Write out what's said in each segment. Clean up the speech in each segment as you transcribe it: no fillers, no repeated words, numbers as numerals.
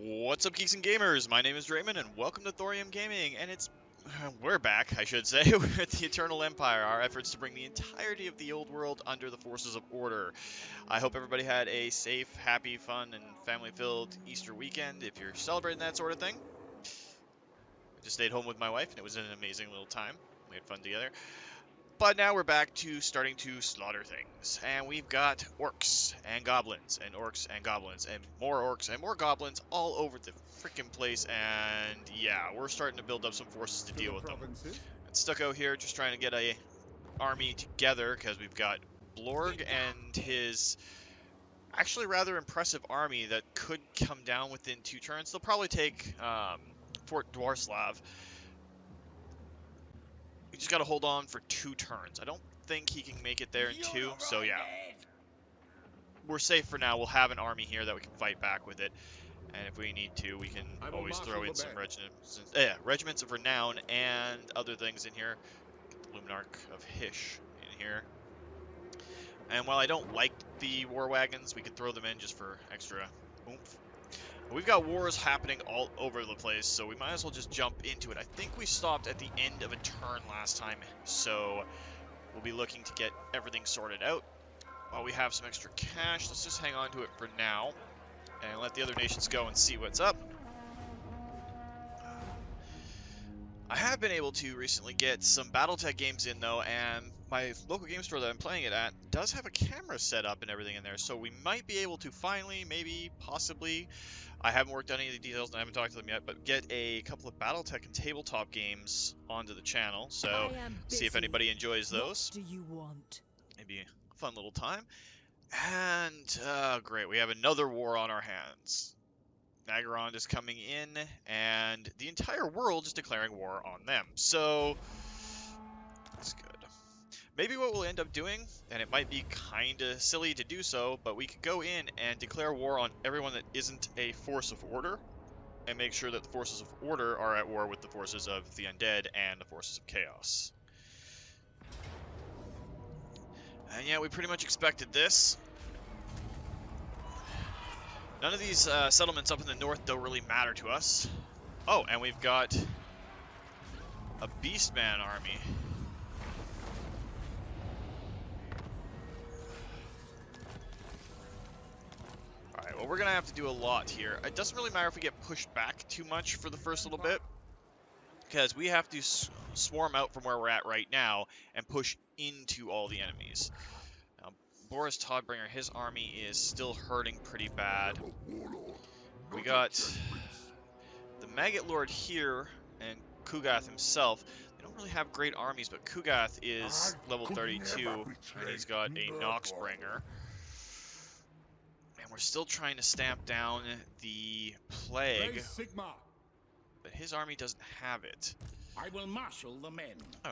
What's up, geeks and gamers? My name is Drementfh, and welcome to Thorium Gaming. And we're back, I should say, with the Eternal Empire, our efforts to bring the entirety of the old world under the forces of order. I hope everybody had a safe, happy, fun, and family-filled Easter weekend, if you're celebrating that sort of thing. I just stayed home with my wife, and it was an amazing little time. We had fun together. But now we're back to starting to slaughter things, and we've got orcs and goblins, and orcs and goblins, and more goblins all over the freaking place, and yeah, we're starting to build up some forces to deal with them. And stuck out here just trying to get a army together, because we've got Blorg and his actually rather impressive army that could come down within 2 turns. They'll probably take Fort Dwarslav. We just got to hold on for 2 turns. I don't think he can make it there in 2, so yeah. We're safe for now. We'll have an army here that we can fight back with it. And if we need to, we can always throw in some regiments of renown and other things in here. Get the Luminarch of Hysh in here. And while I don't like the war wagons, we could throw them in just for extra oomph. We've got wars happening all over the place, so we might as well just jump into it. I think we stopped at the end of a turn last time, so we'll be looking to get everything sorted out. While we have some extra cash, let's just hang on to it for now and let the other nations go and see what's up. I have been able to recently get some Battletech games in, though, and my local game store that I'm playing it at does have a camera set up and everything in there, so we might be able to finally, maybe, possibly, I haven't worked on any of the details and I haven't talked to them yet, but get a couple of Battletech and tabletop games onto the channel, so see if anybody enjoys those. What do you want? Maybe a fun little time. And, great, we have another war on our hands. Naggarondi is coming in, and the entire world is declaring war on them. So, that's good. Maybe what we'll end up doing, and it might be kind of silly to do so, but we could go in and declare war on everyone that isn't a force of order, and make sure that the forces of order are at war with the forces of the undead and the forces of chaos. And yeah, we pretty much expected this. None of these settlements up in the north don't really matter to us. Oh, and we've got a Beastman army. Alright, well, we're going to have to do a lot here. It doesn't really matter if we get pushed back too much for the first little bit, because we have to swarm out from where we're at right now and push into all the enemies. Boris Todbringer, his army is still hurting pretty bad. We got the Maggot Lord here and Kugath himself. They don't really have great armies, but Kugath is level 32 and he's got a Noxbringer. And we're still trying to stamp down the Plague, but his army doesn't have it. I will marshal the men. Oh,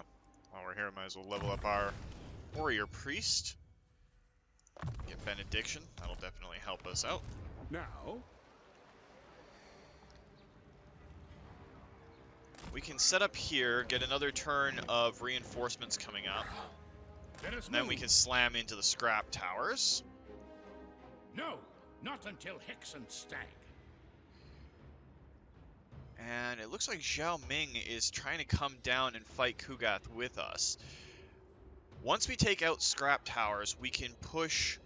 while we're here, I might as well level up our Warrior Priest. Get Benediction, that'll definitely help us out. Now, we can set up here, get another turn of reinforcements coming up. And then we can slam into the scrap towers. No, not until Hex and Stag. And it looks like Zhao Ming is trying to come down and fight Kugath with us. Once we take out scrap towers, we can push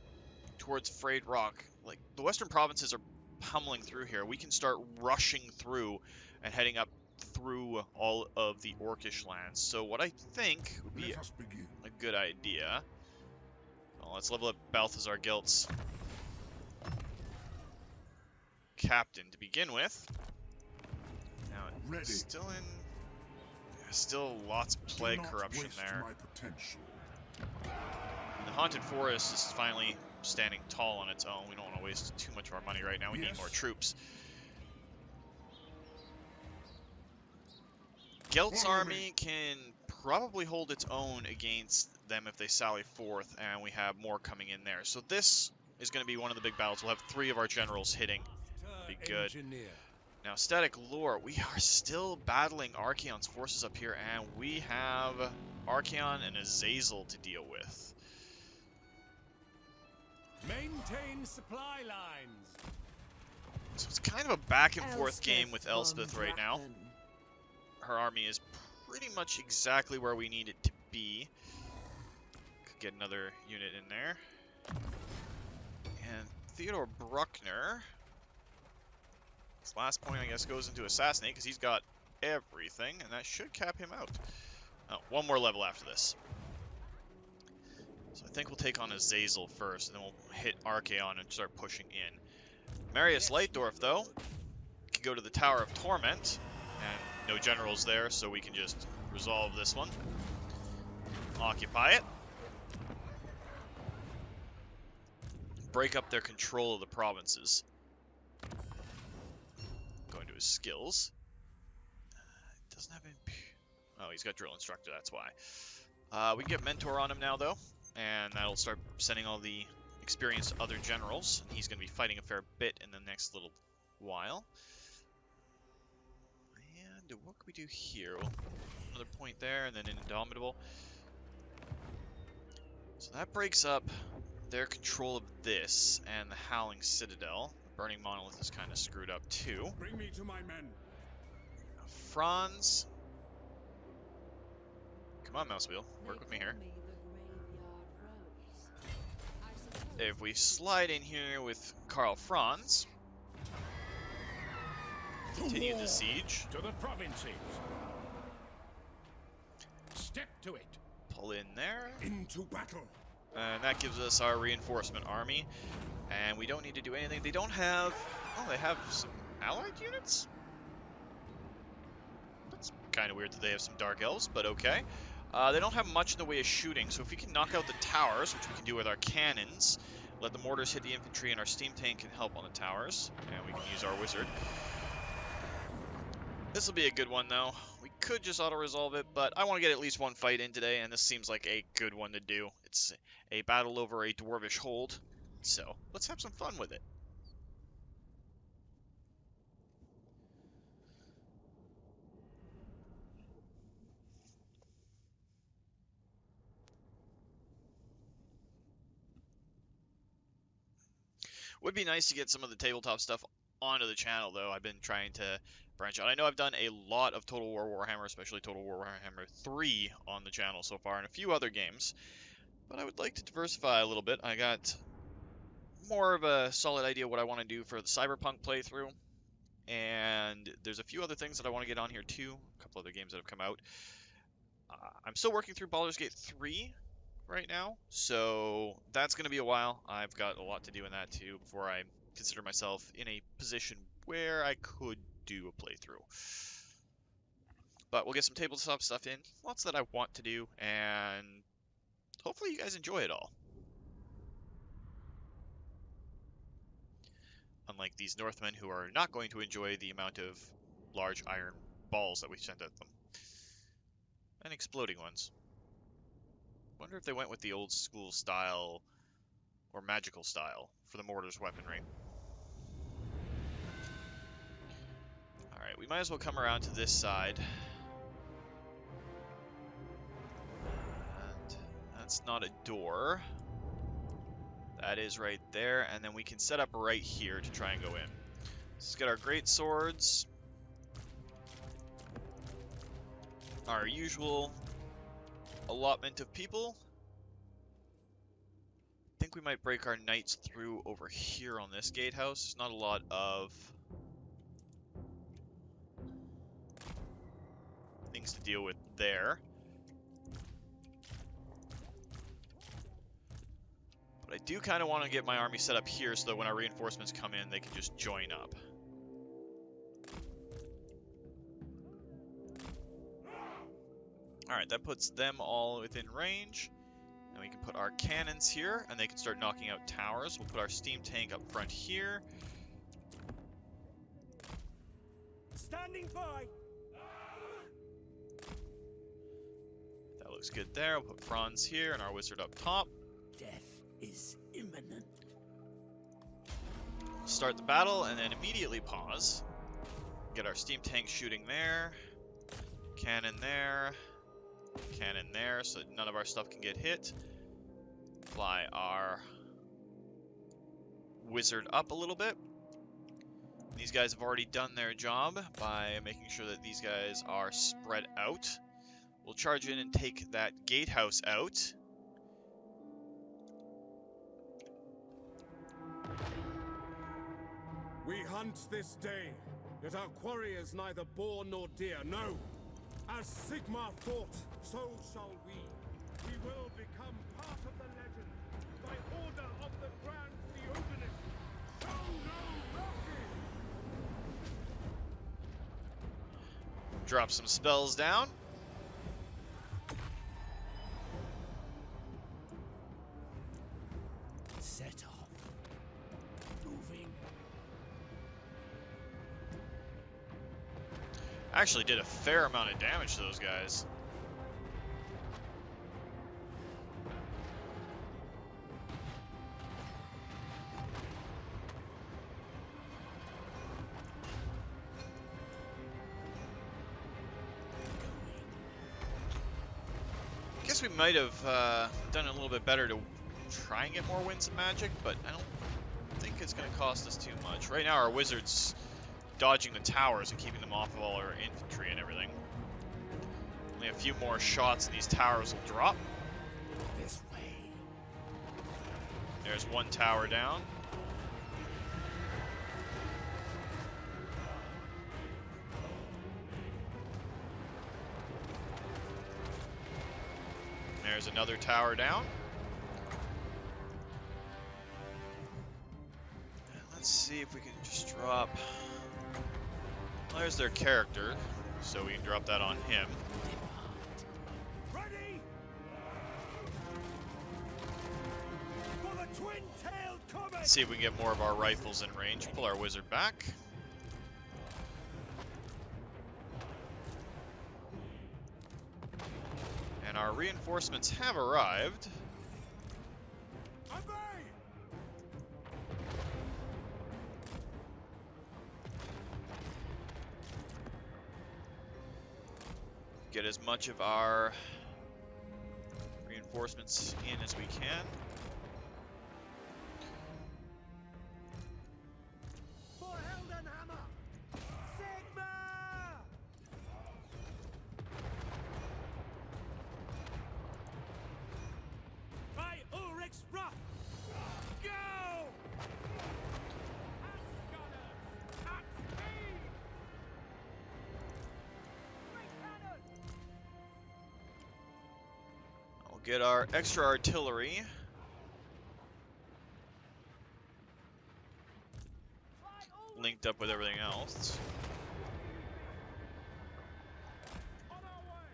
towards Frayed Rock. Like, the western provinces are pummeling through here. We can start rushing through and heading up through all of the Orcish lands. So what I think would be a good idea... Well, let's level up Balthazar Gilt's captain to begin with. Now, it's still in... Still lots of plague corruption there. The Haunted Forest is finally standing tall on its own. We don't want to waste too much of our money right now. We need more troops. Gelt's army can probably hold its own against them if they sally forth, and we have more coming in there. So this is going to be one of the big battles. We'll have 3 of our generals hitting. Be good. Now, Static Lore, we are still battling Archaon's forces up here, and we have Archaon and Azazel to deal with. Maintain supply lines. So it's kind of a back and forth game with Elspeth right now. Her army is pretty much exactly where we need it to be. Could get another unit in there. And Theodore Bruckner, his last point, I guess, goes into Assassinate, because he's got everything, and that should cap him out. Oh, one more level after this. So I think we'll take on Azazel first, and then we'll hit Archaon and start pushing in. Marius Leitdorf, though, can go to the Tower of Torment, and no generals there, so we can just resolve this one. Occupy it. Break up their control of the provinces. Going to his skills. Doesn't have any... Oh, he's got Drill Instructor, that's why. We can get Mentor on him now, though, and that'll start sending all the experience to other generals. He's going to be fighting a fair bit in the next little while. And what can we do here? Well, another point there, and then an Indomitable. So that breaks up their control of this, and the Howling Citadel. The Burning Monolith is kind of screwed up, too. Bring me to my men. Franz. Come on, mouse wheel. Work with me here. If we slide in here with Karl Franz, continue the siege. To the provinces. Step to it. Pull in there. Into battle. And that gives us our reinforcement army. And we don't need to do anything. They don't have... Oh, they have some allied units? That's kind of weird that they have some Dark Elves, but okay. They don't have much in the way of shooting, so if we can knock out the towers, which we can do with our cannons, let the mortars hit the infantry, and our steam tank can help on the towers, and we can use our wizard. This will be a good one, though. We could just auto-resolve it, but I want to get at least one fight in today, and this seems like a good one to do. It's a battle over a dwarvish hold, so let's have some fun with it. Would be nice to get some of the tabletop stuff onto the channel, though. I've been trying to branch out. I know I've done a lot of Total War Warhammer, especially Total War Warhammer 3 on the channel so far, and a few other games. But I would like to diversify a little bit. I got more of a solid idea what I want to do for the Cyberpunk playthrough. And there's a few other things that I want to get on here, too. A couple other games that have come out. I'm still working through Baldur's Gate 3 right now, so that's going to be a while. I've got a lot to do in that too before I consider myself in a position where I could do a playthrough. But we'll get some tabletop stuff in, lots that I want to do, and hopefully you guys enjoy it all. Unlike these Northmen who are not going to enjoy the amount of large iron balls that we send at them. And exploding ones. Wonder if they went with the old school style or magical style for the mortar's weaponry. Alright, we might as well come around to this side. And that's not a door. That is right there, and then we can set up right here to try and go in. Let's get our great swords. Our usual allotment of people. I think we might break our knights through over here on this gatehouse. There's not a lot of things to deal with there. But I do kind of want to get my army set up here so that when our reinforcements come in, they can just join up. Alright, that puts them all within range. And we can put our cannons here, and they can start knocking out towers. We'll put our steam tank up front here. Standing by. That looks good there. We'll put Franz here and our wizard up top. Death is imminent. Start the battle, and then immediately pause. Get our steam tank shooting there. Cannon there. Cannon there, so that none of our stuff can get hit. Fly our wizard up a little bit. These guys have already done their job by making sure that these guys are spread out. We'll charge in and take that gatehouse out. We hunt this day, yet our quarry is neither boar nor deer, no! As Sigmar thought, so shall we. We will become part of the legend, by order of the Grand Theogonist. Show no mercy! Drop some spells down. Set off. Moving. Actually did a fair amount of damage to those guys. I guess we might have done a little bit better to try and get more winds of magic, but I don't think it's going to cost us too much. Right now our wizard's dodging the towers and keeping them off of all our infantry and everything. Only a few more shots and these towers will drop. This way. There's one tower down. There's another tower down. And let's see if we can just drop... Well, there's their character, so we can drop that on him. Ready? For the twin-tailed comet! Let's see if we can get more of our rifles in range. Pull our wizard back. And our reinforcements have arrived. Get as much of our reinforcements in as we can. For Heldenhammer! Sigma! By Ulrich's wrath! Go! At speed! We'll get our extra artillery. Linked up with everything else. On our way!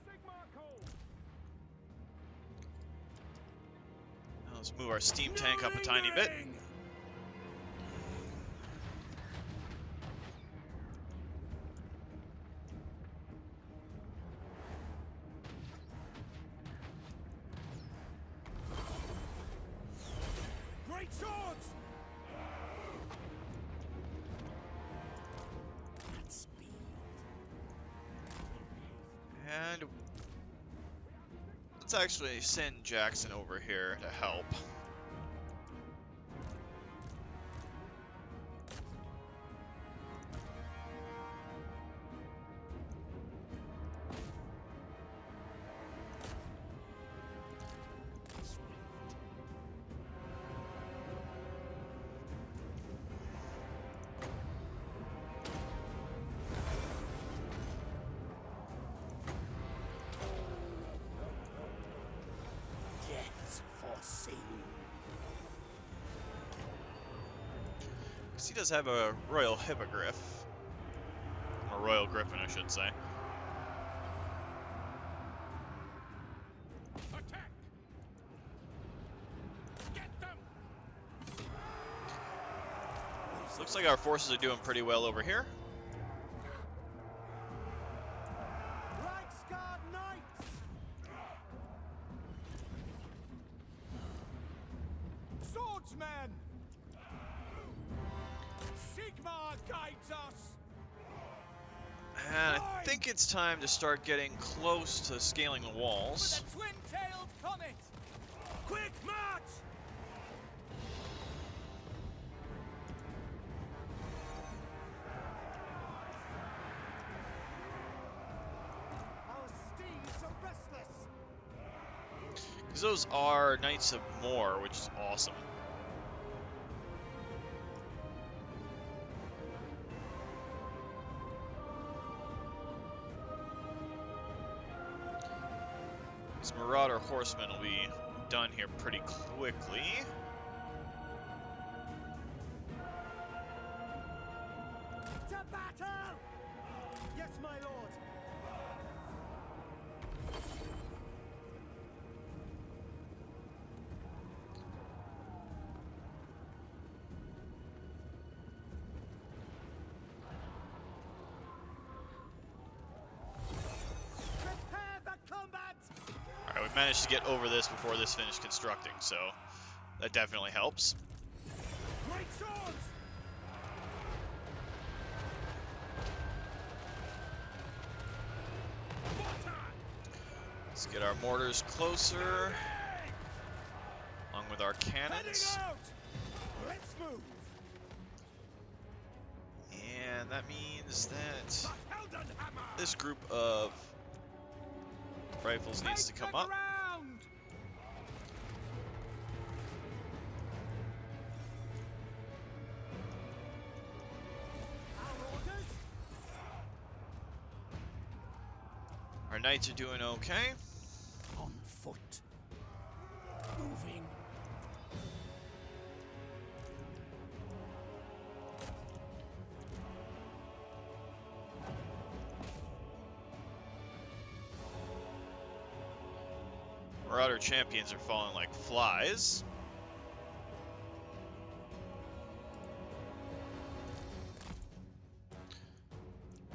Sigmar Cove! Now let's move our steam tank up a tiny bit. Great swords! At speed. And let's actually send Jackson over here to help. Death's foreseen. He does have a royal hippogriff. Or royal griffin, I should say. Attack! Get them! Looks like our forces are doing pretty well over here. Reichsguard Knights! Swordsmen! Sigmar guides us! And I think it's time to start getting close to scaling the walls. For the twin-tailed comet! Quick march! Because those are Knights of More, which is awesome. These Marauder Horsemen will be done here pretty quickly. To battle! Yes, my lord. Prepare the combat! Alright, we managed to get over this before this finished constructing, so that definitely helps. Great swords! Let's get our mortars closer, along with our cannons. Heading out! Let's move! And that means that The Heldenhammer! this group of rifles needs to Take come the up. ground! Our orders? Our knights are doing okay. On foot. Moving. Marauder champions are falling like flies.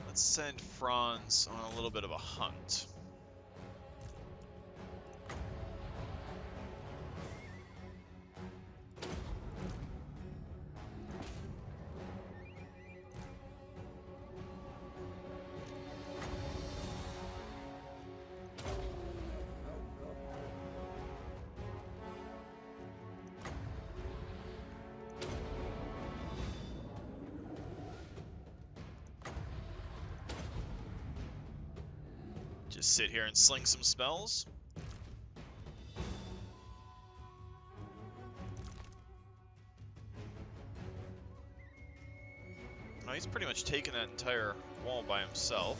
Let's send Franz on a little bit of a hunt. Just sit here and sling some spells. Oh, he's pretty much taken that entire wall by himself.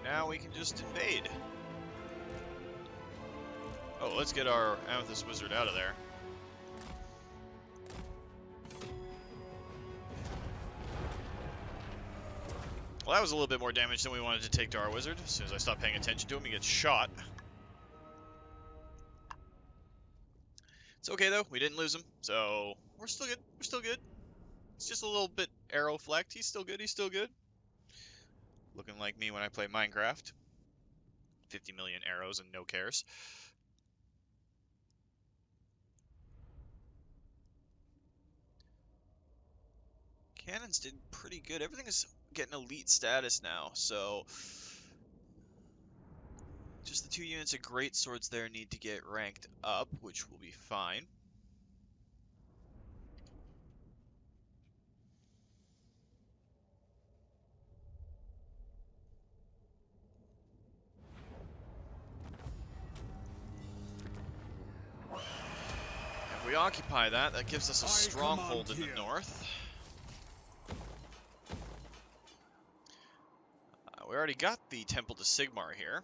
Now we can just invade. Oh, let's get our Amethyst Wizard out of there. Well, that was a little bit more damage than we wanted to take to our wizard. As soon as I stopped paying attention to him, he gets shot. It's okay though, we didn't lose him, so we're still good. We're still good. It's just a little bit arrow flecked. He's still good. He's still good. Looking like me when I play Minecraft. 50 million arrows and no cares. Cannons did pretty good. Everything is getting elite status now, so just the 2 units of great swords there need to get ranked up, which will be fine. If we occupy that, that gives us a stronghold in the north. We already got the Temple to Sigmar here.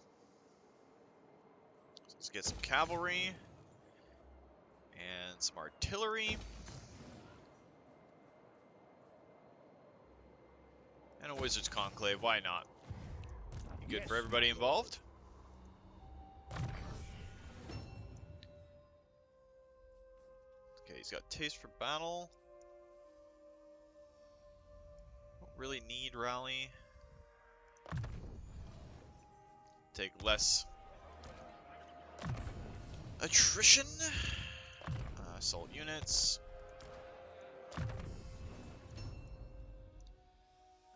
So let's get some cavalry and some artillery. And a Wizard's Conclave, why not? Be good Yes, for everybody involved. Okay, he's got taste for battle. Don't really need rally. Take less attrition. Assault units. I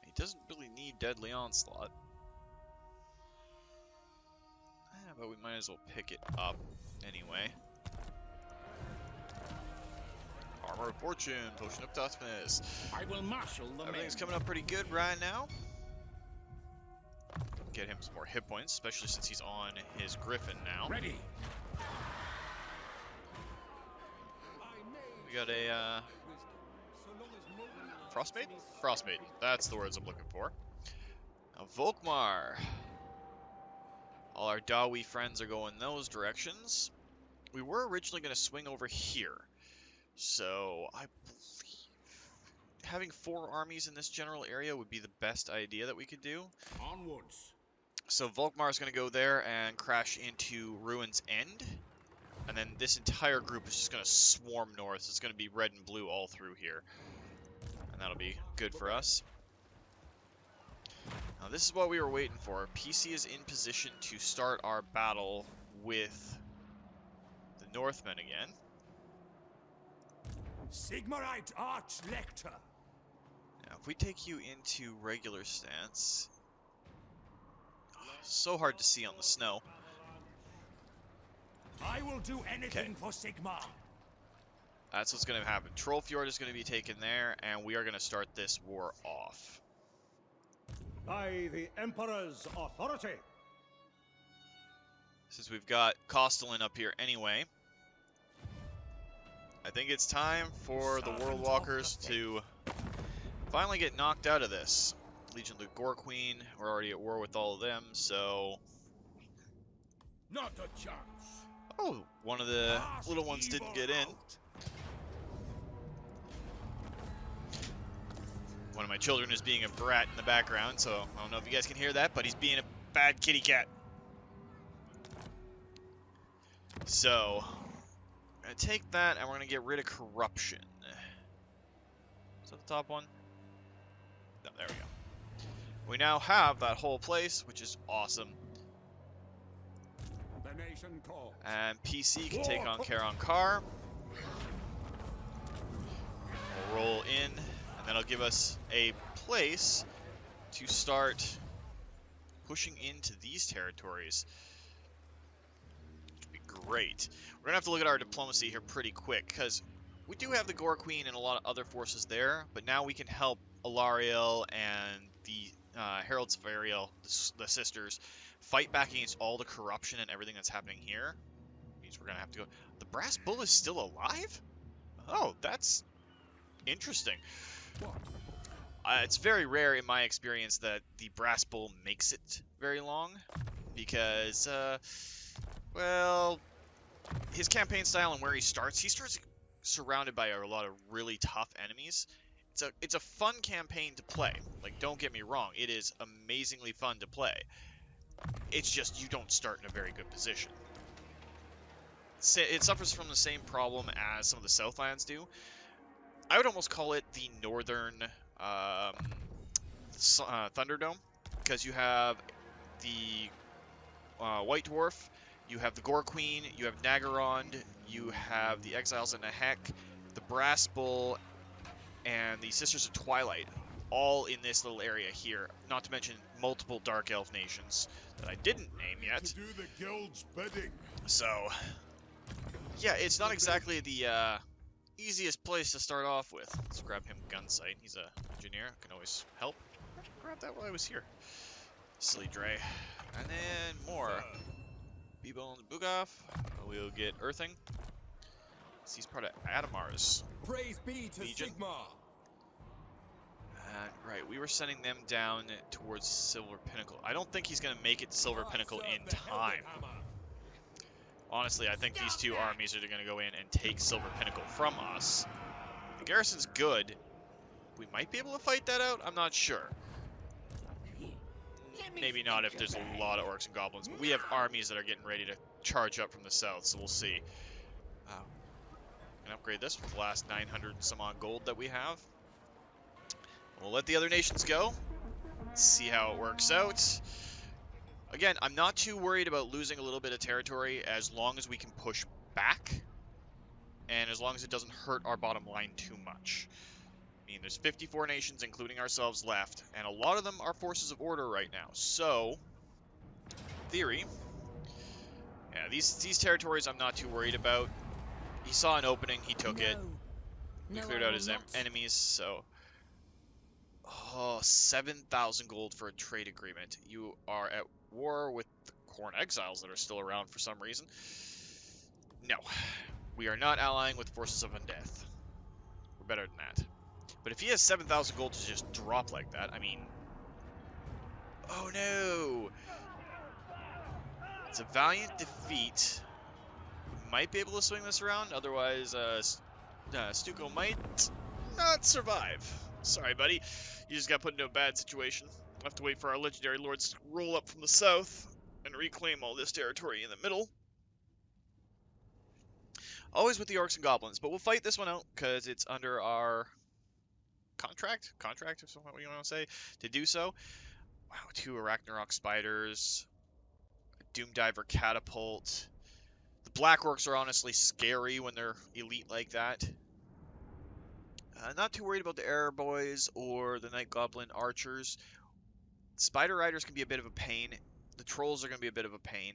need doesn't really need Deadly Onslaught. Yeah, but we might as well pick it up anyway. Armor of Fortune, Potion of Toughness. I will marshal the Everything's men. coming up pretty good right now. Get him some more hit points, especially since he's on his Griffin now. Ready. We got a Frostmate? Frostmate. That's the words I'm looking for. Now, Volkmar. All our Dawi friends are going those directions. We were originally going to swing over here. So, I believe having 4 armies in this general area would be the best idea that we could do. Onwards. So Volkmar is going to go there and crash into Ruin's End. And then this entire group is just going to swarm north. It's going to be red and blue all through here. And that'll be good for us. Now this is what we were waiting for. PC is in position to start our battle with the Northmen again. Sigmarite Archlector. Now if we take you into regular stance... So hard to see on the snow. I will do anything for Sigmar. That's what's going to happen. Trollfjord is going to be taken there, and we are going to start this war off. By the Emperor's authority. Since we've got Castellan up here anyway, I think it's time for the World Walkers to finally get knocked out of this. Legion of the Gore Queen, we're already at war with all of them, so... Not a chance. Oh, one of the little ones didn't get in. One of my children is being a brat in the background, so I don't know if you guys can hear that, but he's being a bad kitty cat. So, I'm going to take that, and we're going to get rid of Corruption. Is that the top one? No, there we go. We now have that whole place, which is awesome. The nation calls. And PC can take on Charon Carr. We'll roll in, and that'll give us a place to start pushing into these territories. Which would be great. We're going to have to look at our diplomacy here pretty quick, because we do have the Gore Queen and a lot of other forces there, but now we can help Alariel and the Heralds of Ariel, the sisters, fight back against all the corruption and everything that's happening here. Means we're going to have to go... The Brass Bull is still alive? Oh, that's interesting. It's very rare in my experience that the Brass Bull makes it very long, because, well, his campaign style and where he starts surrounded by a lot of really tough enemies. It's a fun campaign to play. Like, don't get me wrong, it is amazingly fun to play. It's just you don't start in a very good position. It suffers from the same problem as some of the Southlands do. I would almost call it the Northern Thunderdome, because you have the White Dwarf, you have the Gore Queen, you have Naggarondi, you have the Exiles in Nahek, the Brass Bull, and the Sisters of Twilight, all in this little area here, not to mention multiple Dark Elf nations that I didn't name yet. To do the guild's bidding. So, yeah, it's not exactly the easiest place to start off with. Let's grab him Gunsight. He's a engineer, can always help. I should grab that while I was here. Silly Dre. And then more. Beebo and Bugoff. We'll get Earthing. He's part of Adamar's Praise be to Legion. Sigmar. Right, we were sending them down towards Silver Pinnacle. I don't think he's going to make it to Silver Pinnacle in time. Honestly, I think these two armies are going to go in and take Silver Pinnacle from us. The garrison's good. We might be able to fight that out. I'm not sure. Maybe not if there's a lot of orcs and goblins, but we have armies that are getting ready to charge up from the south, so we'll see. Can upgrade this with the last 900 and some odd gold that we have. We'll let the other nations go. See how it works out. Again, I'm not too worried about losing a little bit of territory as long as we can push back, and as long as it doesn't hurt our bottom line too much. I mean, there's 54 nations, including ourselves, left, and a lot of them are forces of order right now. So, in theory, yeah, these territories I'm not too worried about. He saw an opening, he took it. We cleared out his enemies, so... Oh, 7,000 gold for a trade agreement. You are at war with the Khorne exiles that are still around for some reason. No, we are not allying with forces of undeath. We're better than that. But if he has 7,000 gold to just drop like that, I mean... Oh no! It's a valiant defeat. We might be able to swing this around, otherwise Stuko might not survive. Sorry, buddy. You just got put into a bad situation. We'll have to wait for our legendary lords to roll up from the south and reclaim all this territory in the middle. Always with the orcs and goblins, but we'll fight this one out because it's under our contract, or something what you want to say, to do so. Wow, 2 Arachnarok spiders, a Doomdiver catapult. The black orcs are honestly scary when they're elite like that. Not too worried about the Air Boys or the Night Goblin archers. Spider Riders can be a bit of a pain. The Trolls are going to be a bit of a pain.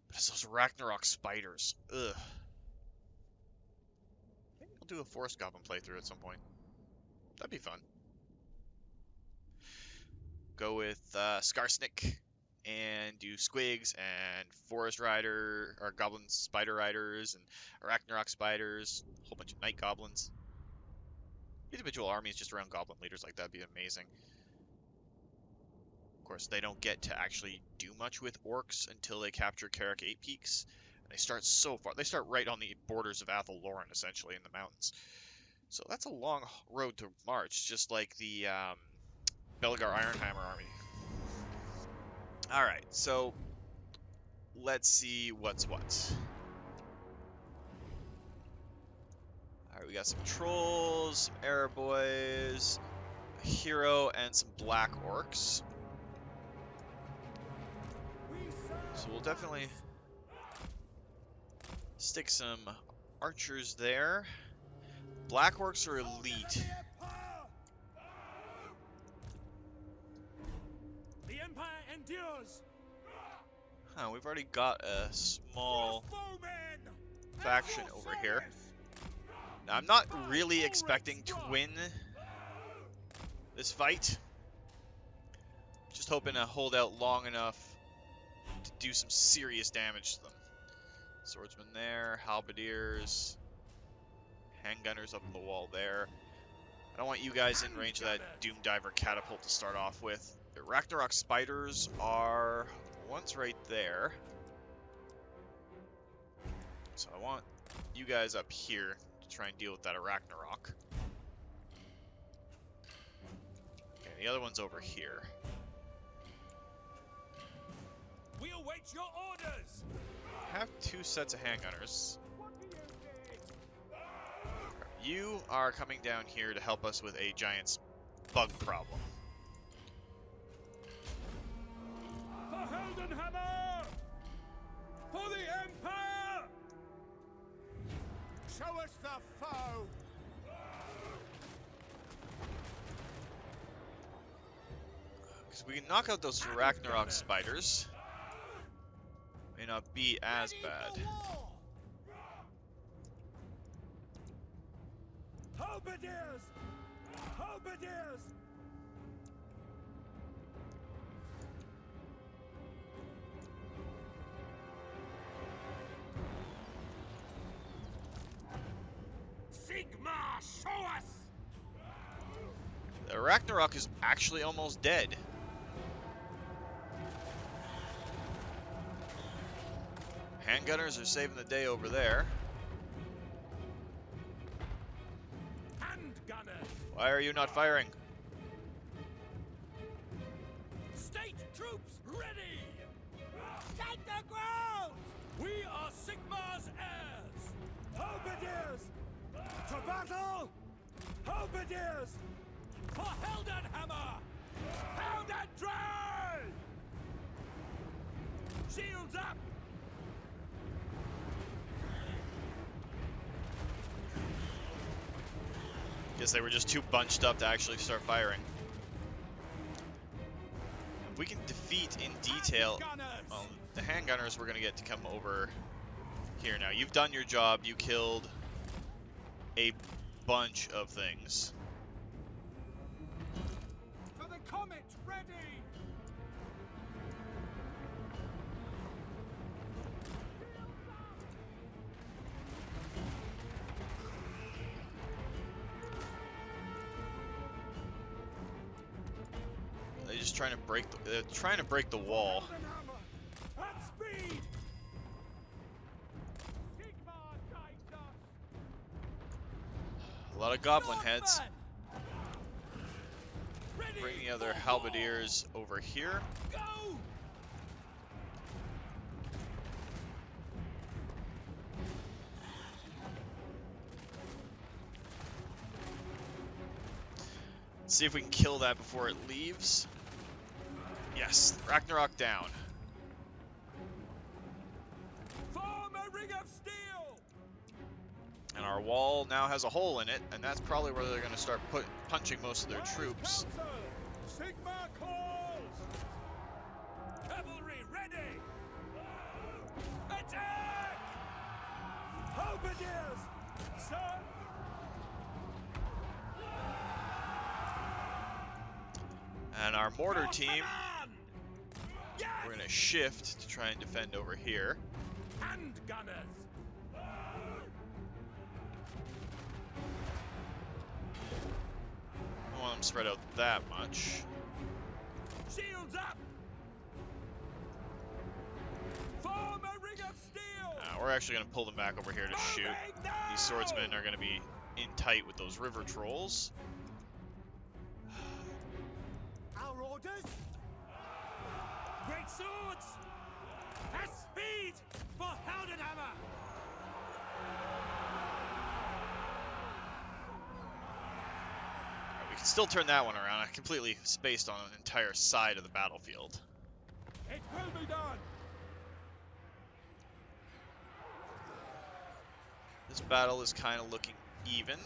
But it's those Ragnarok spiders. Ugh. Maybe I'll do a Forest Goblin playthrough at some point. That'd be fun. Go with Skarsnik and do Squigs and Forest Rider, or Goblin Spider Riders and Arachnarok spiders. A whole bunch of Night Goblins. Individual armies just around Goblin leaders like that'd be amazing. Of course, they don't get to actually do much with orcs until they capture Carrick 8 Peaks. And they start so far. They start right on the borders of Athel Loren, essentially, in the mountains. So that's a long road to march, just like the Belgar Ironhammer army. Alright, so let's see what's what. Alright, we got some trolls, some air boys, a hero, and some black orcs. So we'll definitely stick some archers there. Black orcs are elite. The Empire endures. Huh, we've already got a small faction over here. Now, I'm not really expecting to win this fight. Just hoping to hold out long enough to do some serious damage to them. Swordsman there, halberdiers, handgunners up the wall there. I don't want you guys in range of that Doomdiver catapult to start off with. The Ragnarok spiders are one's right there. So I want you guys up here to try and deal with that Arachnarok. Okay, the other one's over here. We await your orders. I have 2 sets of handgunners. You are coming down here to help us with a giant's bug problem. For Heldenhammer! For the Empire! Show us the foe! Because we can knock out those Ragnarok spiders. May not be as bad. Halberdiers! Halberdiers! Sigma, show us! The Ragnarok is actually almost dead. Handgunners are saving the day over there. Handgunners! Why are you not firing? State troops ready! Take the ground! We are Sigmar's heirs! Halberdiers! To battle! Halberdiers! For Heldenhammer! Pound and drive! Shields up! Guess they were just too bunched up to actually start firing. If we can defeat in detail... Well, the handgunners we're going to get to come over here now. You've done your job. You killed a bunch of things. For the comet, ready! They're just trying to break the wall. At speed! A lot of goblin heads. Bring the other halberdiers over here. Go! See if we can kill that before it leaves. Yes, Ragnarok down. Form a ring of steel! And our wall now has a hole in it, and that's probably where they're going to start punching most of their troops. Sigma calls! Cavalry ready! Attack! Halberdiers! Sir! And our mortar Your team, command! Yes! we're going to shift to try and defend over here. Hand gunners! Don't want them spread out that much. Shields up! Form a ring of steel! We're actually going to pull them back over here to shoot. Moving now! These swordsmen are going to be in tight with those river trolls. Our orders? Great swords! At speed for Heldenhammer! We can still turn that one around. I completely spaced on an entire side of the battlefield. It will be done! This battle is kind of looking even.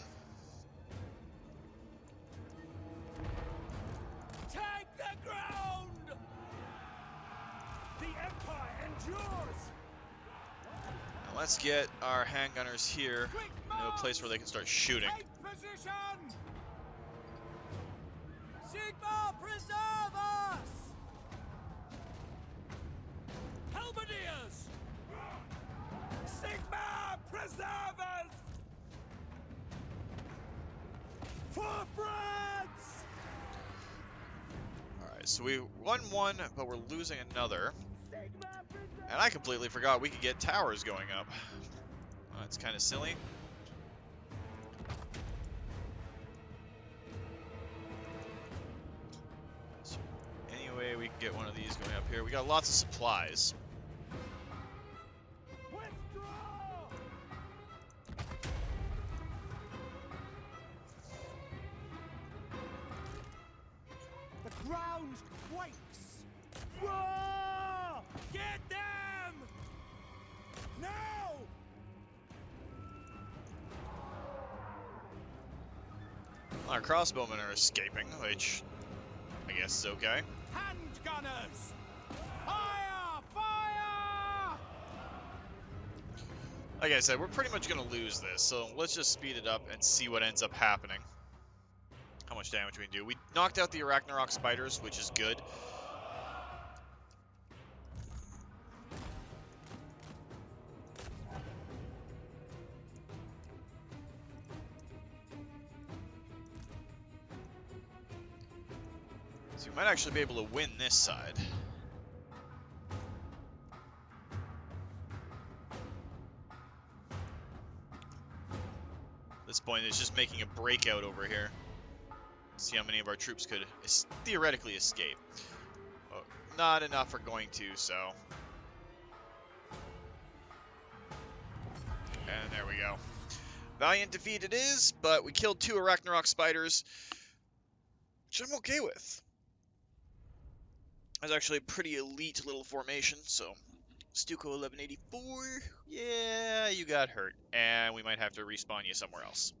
Take the ground! The Empire endures! Now let's get our handgunners here Quick into a place where they can start shooting. Take position! Sigma, preserve us! Halberdiers! Sigma, preserve us! For France! Alright, so we won one, but we're losing another. And I completely forgot we could get towers going up. That's kind of silly. So anyway, we can get one of these going up here. We got lots of supplies. Withdraw! The ground quakes! Roar! Get them! Now! Our crossbowmen are escaping, which I guess is okay. Hand gunners! Fire! Fire! Like I said, we're pretty much going to lose this, so let's just speed it up and see what ends up happening. How much damage we can do. We knocked out the Arachnarok spiders, which is good. So we might actually be able to win this side. At this point, it's just making a breakout over here. See how many of our troops could theoretically escape. Well, not enough are going to, so. And there we go. Valiant defeat it is, but we killed 2 Arachnarok spiders, which I'm okay with. That's actually a pretty elite little formation, so. Stuco 1184, yeah, you got hurt. And we might have to respawn you somewhere else.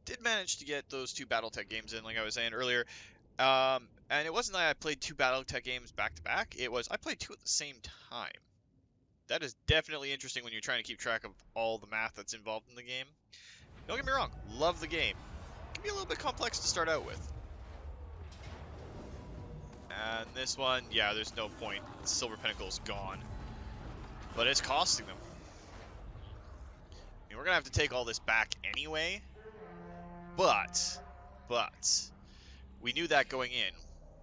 Did manage to get those 2 BattleTech games in, like I was saying earlier. And it wasn't that I played 2 BattleTech games back to back. It was I played 2 at the same time. That is definitely interesting when you're trying to keep track of all the math that's involved in the game. Don't get me wrong, love the game. It can be a little bit complex to start out with. And this one, yeah, there's no point. Silver Pinnacle's gone. But it's costing them. I mean, we're gonna have to take all this back anyway. But, we knew that going in.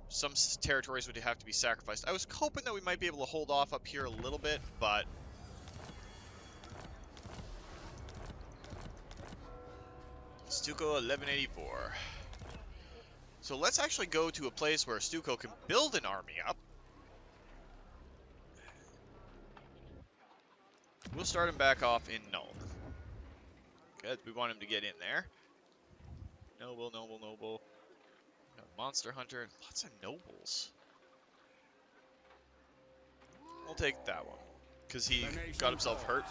Some territories would have to be sacrificed. I was hoping that we might be able to hold off up here a little bit, but... Stuco 1184. So let's actually go to a place where Stuco can build an army up. We'll start him back off in Null. Good, we want him to get in there. Noble, noble, noble. Monster Hunter, lots of nobles. We'll take that one, because he got himself hurt.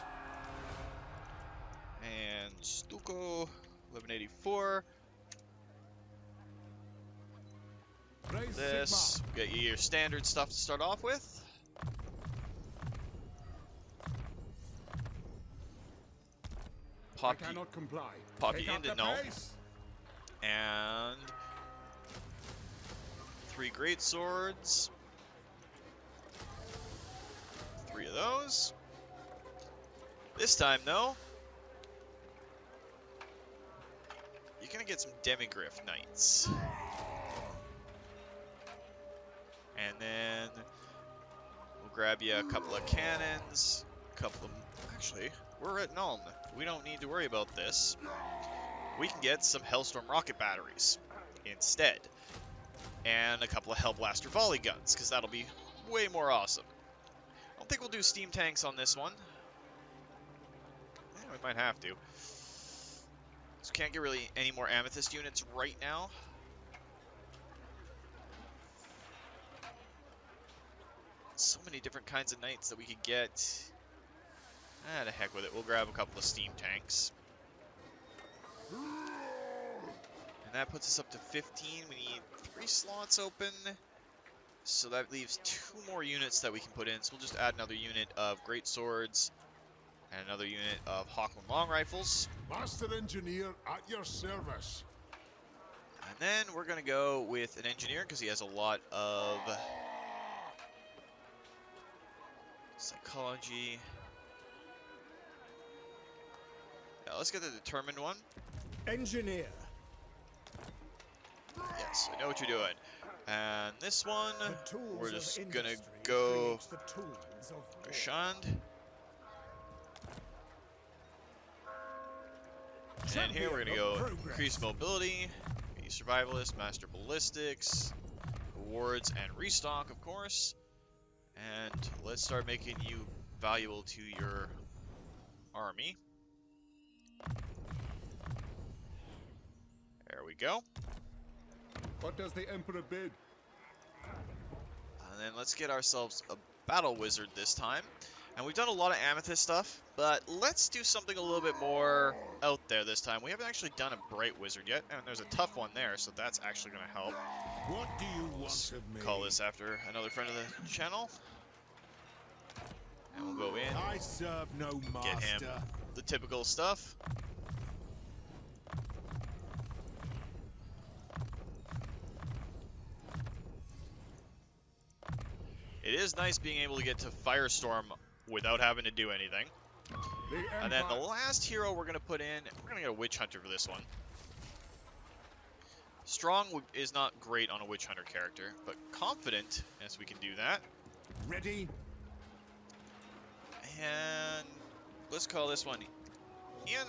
And Stuco, 1184. This, get you your standard stuff to start off with. Pop you into Null. And 3 great swords. 3 of those. This time, though, you're gonna get some Demigryph Knights. And then we'll grab you a couple of cannons, actually, we're at Nuln. We don't need to worry about this. We can get some Hellstorm rocket batteries instead. And a couple of Hellblaster volley guns, because that'll be way more awesome. I don't think we'll do steam tanks on this one. Yeah, we might have to. So can't get really any more Amethyst units right now. So many different kinds of knights that we could get. Ah, the heck with it. We'll grab a couple of steam tanks. And that puts us up to 15. We need 3 slots open. So that leaves 2 more units that we can put in. So we'll just add another unit of great swords and another unit of Hawkman long rifles. Master Engineer at your service. And then we're going to go with an engineer because he has a lot of psychology. Yeah, let's get the determined one. Engineer. Yes, I know what you're doing. And this one, we're just gonna go Gashand. And here we're gonna go increase mobility, be survivalist, master ballistics, awards, and restock, of course. And let's start making you valuable to your army. There we go. What does the Emperor bid? And then let's get ourselves a battle wizard this time. And we've done a lot of amethyst stuff, but let's do something a little bit more out there this time. We haven't actually done a bright wizard yet, and there's a tough one there, so that's actually going to help. What do you want of me? Call this after another friend of the channel. And we'll go in. I serve no master. Get him the typical stuff. It is nice being able to get to Firestorm without having to do anything. And then the last hero we're going to put in, we're going to get a Witch Hunter for this one. Strong is not great on a Witch Hunter character, but confident, yes, we can do that. Ready? And let's call this one Ian.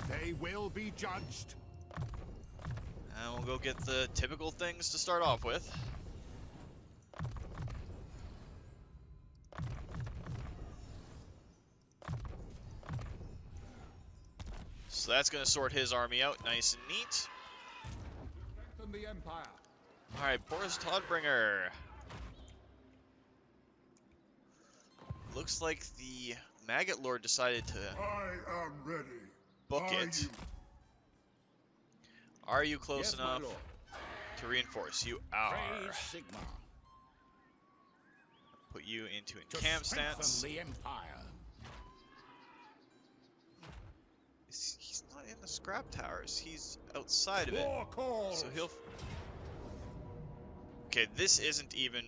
They will be judged. And we'll go get the typical things to start off with. So that's going to sort his army out nice and neat. From the Empire. Alright, Boris Todbringer. Looks like the Maggot Lord decided to I am ready. book Are it. you? Are you close Yes, my enough lord. to reinforce? You are. Praise Sigma. Put you into To encamp strengthen stance. the Empire. He's not in the scrap towers. He's outside of it. War calls. So he'll... Okay, this isn't even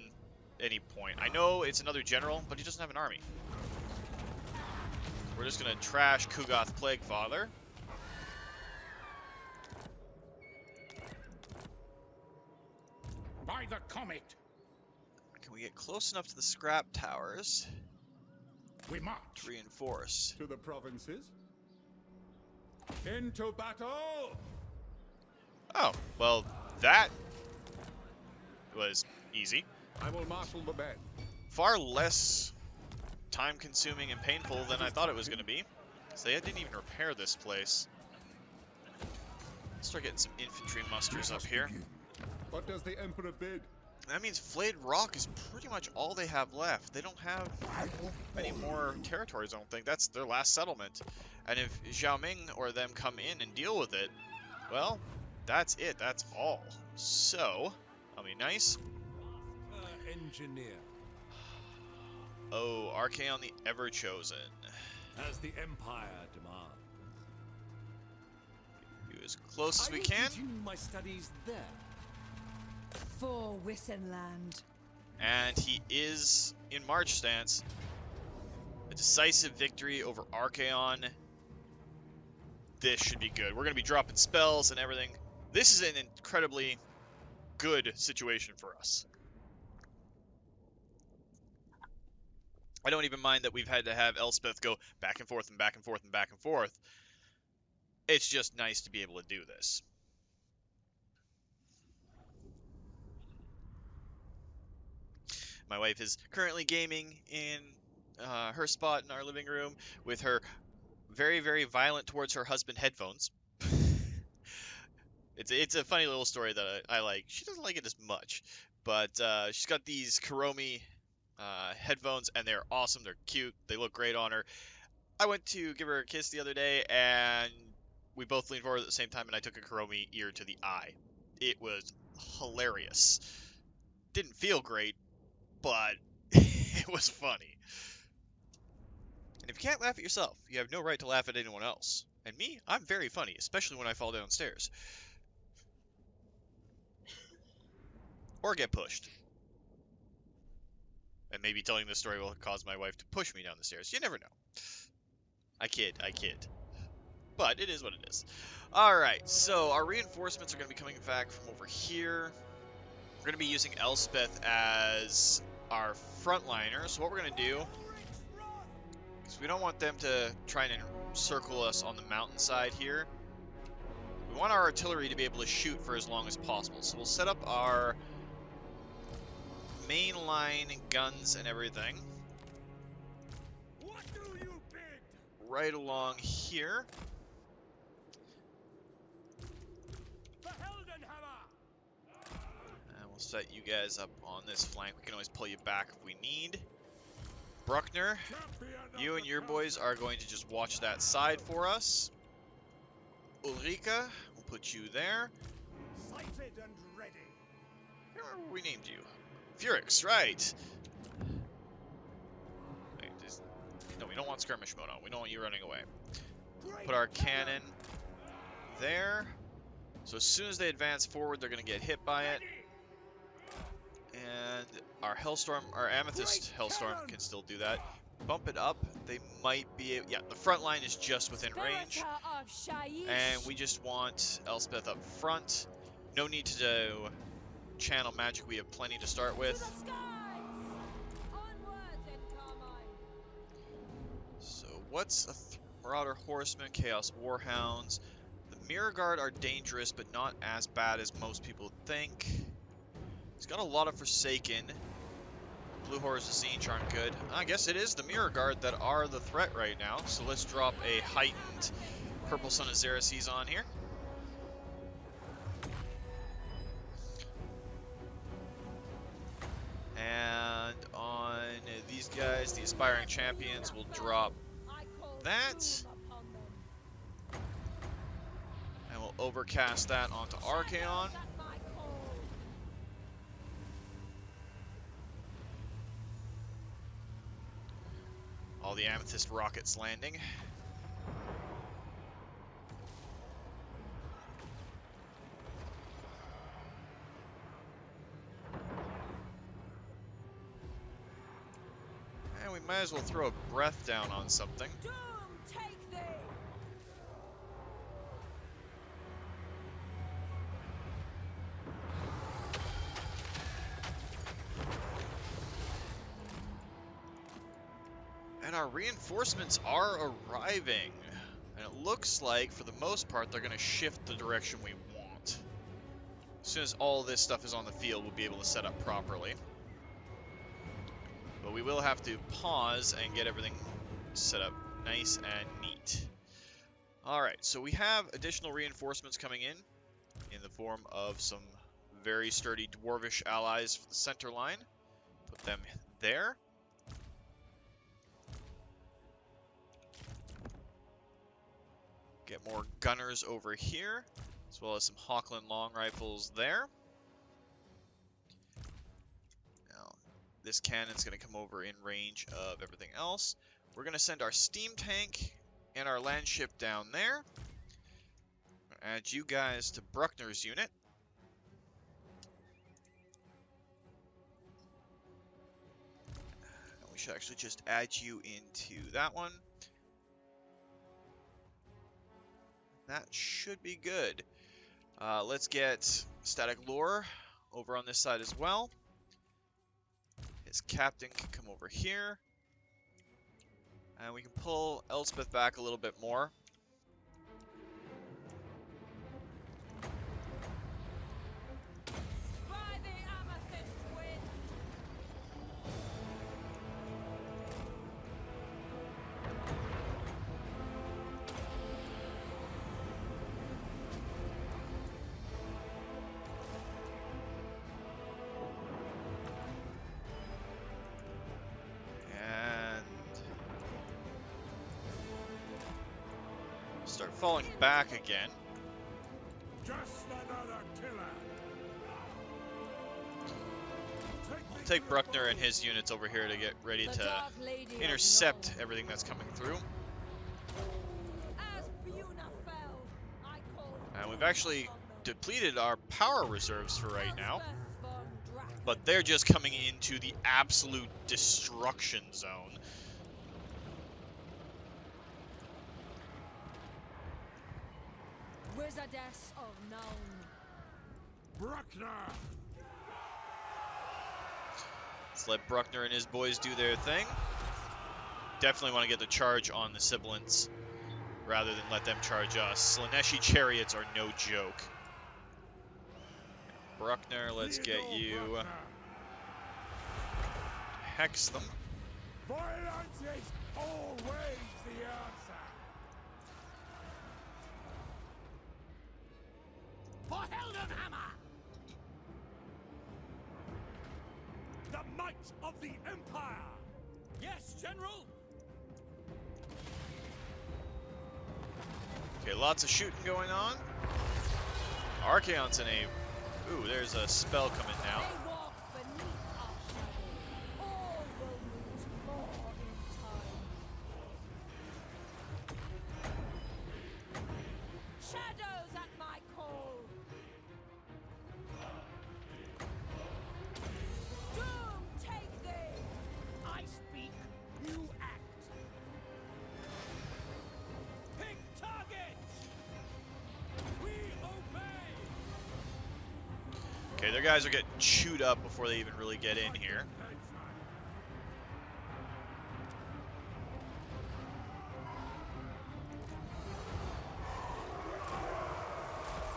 any point. I know it's another general, but he doesn't have an army. We're just gonna trash Kugoth Plaguefather. By the comet, Can we get close enough to the scrap towers we march. to reinforce? To the provinces. Into battle. Oh, well, that was easy. I will marshal the men. Far less time-consuming and painful than I thought it was going to be. So they didn't even repair this place. Let's start getting some infantry musters up here. What does the Emperor bid? That means Flayed Rock is pretty much all they have left. They don't have many more territories, I don't think. That's their last settlement. And if Xiaoming or them come in and deal with it, well, that's it. That's all. So, that'll be nice. Engineer. Oh, Archaon the Ever-Chosen. As the Empire demands. Do as close as I we will can. continue my studies there. For Wissenland. And he is in march stance. A decisive victory over Archaon. This should be good. We're going to be dropping spells and everything. This is an incredibly good situation for us. I don't even mind that we've had to have Elspeth go back and forth and back and forth and back and forth. It's just nice to be able to do this. My wife is currently gaming in her spot in our living room with her very, very violent towards her husband headphones. It's a funny little story that I like. She doesn't like it as much, but she's got these Kuromi headphones, and they're awesome. They're cute. They look great on her. I went to give her a kiss the other day, and we both leaned forward at the same time, and I took a Kuromi ear to the eye. It was hilarious. Didn't feel great, but it was funny. And if you can't laugh at yourself, you have no right to laugh at anyone else. And me, I'm very funny, especially when I fall downstairs. Or get pushed. And maybe telling this story will cause my wife to push me down the stairs. You never know. I kid. But it is what it is. Alright, so our reinforcements are going to be coming back from over here. We're going to be using Elspeth as our frontliner. So what we're going to do, because we don't want them to try and encircle us on the mountainside here, we want our artillery to be able to shoot for as long as possible. So we'll set up our main line guns and everything What do you bid? right along here. The Heldenhammer! And we'll set you guys up on this flank. We can always pull you back if we need. Bruckner, you and your boys are going to just watch that side for us. Ulrika, we'll put you there. Sighted and ready. I can't remember what we named you. Furix, right. Wait, no, we don't want skirmish mode on. We don't want you running away. Put our cannon there. So as soon as they advance forward, they're going to get hit by it. And our Hellstorm, our Amethyst Hellstorm can still do that. Bump it up. They might be able, yeah, the front line is just within range. And we just want Elspeth up front. No need to channel magic. We have plenty to start with. So what's a Marauder Horseman, Chaos Warhounds? The Mirror Guard are dangerous, but not as bad as most people think. He's got a lot of Forsaken. Blue Horrors and Siege aren't good. I guess it is the Mirror Guard that are the threat right now. So let's drop a heightened Purple Son of Xerxes on here. And on these guys, the Aspiring Champions, will drop that. And we'll overcast that onto Archaon. All the amethyst rockets landing. And we might as well throw a breath down on something. Doom take thee! And our reinforcements are arriving. And it looks like, for the most part, they're going to shift the direction we want. As soon as all this stuff is on the field, we'll be able to set up properly. But we will have to pause and get everything set up nice and neat. Alright, so we have additional reinforcements coming in the form of some very sturdy dwarvish allies for the center line. Put them there. Get more gunners over here, as well as some Hawkland long rifles there. Now, this cannon's going to come over in range of everything else. We're going to send our steam tank and our land ship down there. Add you guys to Bruckner's unit. And we should actually just add you into that one. That should be good. Let's get Static Lore over on this side as well. His captain can come over here. And we can pull Elspeth back a little bit more. By the amethyst wind! And start falling back again. Just another killer. Take Bruckner and his units over here to get ready The to Dark Lady of intercept Nod. everything that's coming through. As Buna fell, I called And we've doom actually on them. depleted our power reserves for right now. Elspeth von Draken. But they're just coming into the absolute destruction zone. Wizardess of Nuln. Bruckner! Let's let Bruckner and his boys do their thing. Definitely want to get the charge on the Sibilants rather than let them charge us. Slaneshi chariots are no joke. Bruckner, let's get Theodore you. Bruckner. Hex them. Violence is always the answer. For Heldenhammer! The might of the Empire! Yes, General! Okay, lots of shooting going on. Archaon's in a... Ooh, there's a spell coming now. They walk beneath our shadow. All will lose more in time. Shadows at my call. Doom take thee. I speak, you act. Pick targets! We obey! Okay, their guys are getting chewed up before they even really get in here.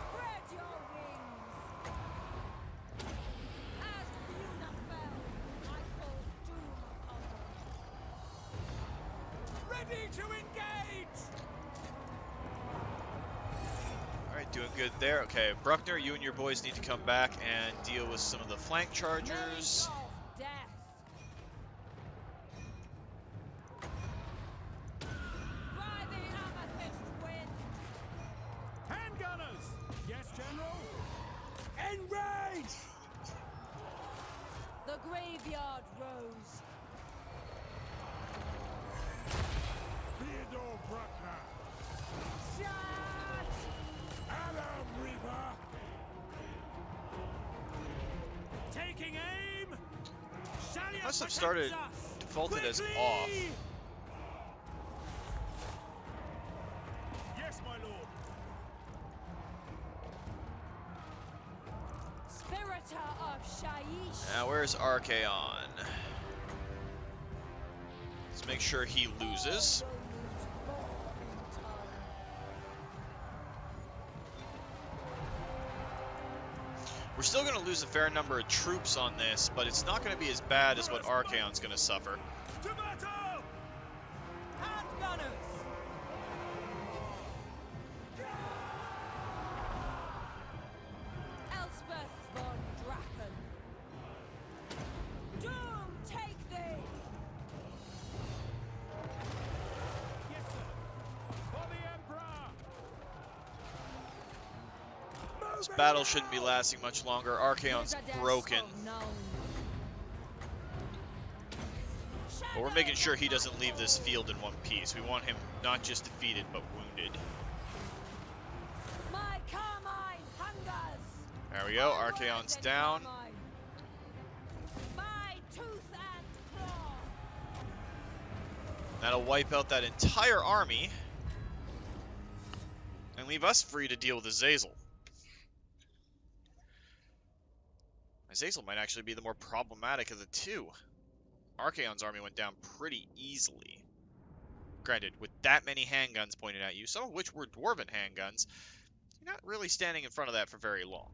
Spread your wings. As Buna fell, I called doom upon them. Ready to engage! Alright, doing good there. Okay, Bruckner, you and your boys need to come back and deal with some of the flank chargers. Maze of death. By the amethyst wind. Handgunners! Yes, General. Enrage! The graveyard rose. Theodore Bruckner. Shot! Alarm Reaper. Taking aim. Shallya Must have protects started us. defaulted as Quickly! off. Yes, my lord. Spirita of Shaiish. Now, where's Archaon? Let's make sure he loses. All will lose more in time. We're still going to lose a fair number of troops on this, but it's not going to be as bad as what Archaon's going to suffer. To battle! Handgunners! Elspeth von Drachen. Doom take thee! Yes, sir. For the Emperor! This battle shouldn't be lasting much longer. Archaon's broken, but we're making sure he doesn't leave this field in one piece. We want him not just defeated, but wounded. My carmine hungers. There we go. Archaon's down. My tooth and claw. That'll wipe out that entire army and leave us free to deal with Azazel. Azazel might actually be the more problematic of the two. Archaon's army went down pretty easily. Granted, with that many handguns pointed at you, some of which were dwarven handguns, you're not really standing in front of that for very long.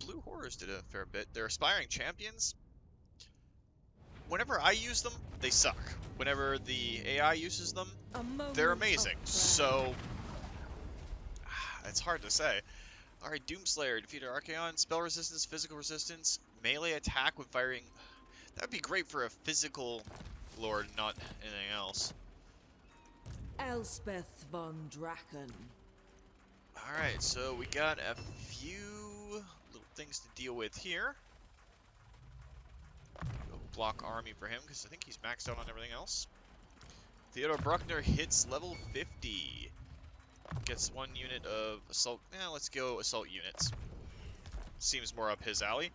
Blue Horrors did a fair bit. They're aspiring champions. Whenever I use them, they suck. Whenever the AI uses them, they're amazing. So, it's hard to say. Alright, Doomslayer defeated Archaon. Spell resistance, physical resistance, melee attack when firing. That would be great for a physical lord, not anything else. Elspeth von Drachen. Alright, so we got a few little things to deal with here. Go block army for him, because I think he's maxed out on everything else. Theodore Bruckner hits level 50. Gets 1 unit of assault. Let's go assault units. Seems more up his alley.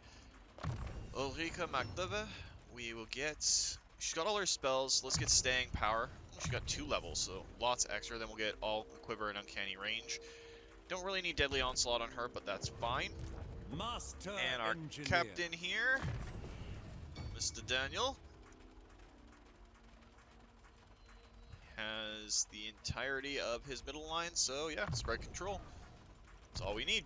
Ulrika Magdova, we will get... She's got all her spells. Let's get staying power. She got 2 levels, so lots extra. Then we'll get all quiver and uncanny range. Don't really need deadly onslaught on her, but that's fine. Master And our engineer. captain here, Mr. Daniel, has the entirety of his middle line, so yeah, spread control. That's all we need.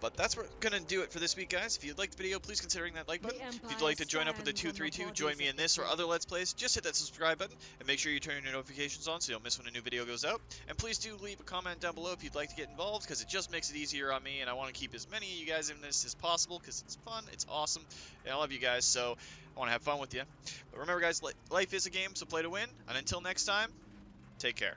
But that's gonna do it for this week, guys. If you liked the video, please consider hitting that like button. If you'd like to join up with the 232, join me in this or other Let's Plays, just hit that subscribe button and make sure you turn your notifications on so you don't miss when a new video goes out. And please do leave a comment down below if you'd like to get involved, because it just makes it easier on me, and I want to keep as many of you guys in this as possible because it's fun, it's awesome, and I love you guys, so I want to have fun with you. But remember, guys, life is a game, so play to win. And until next time, take care.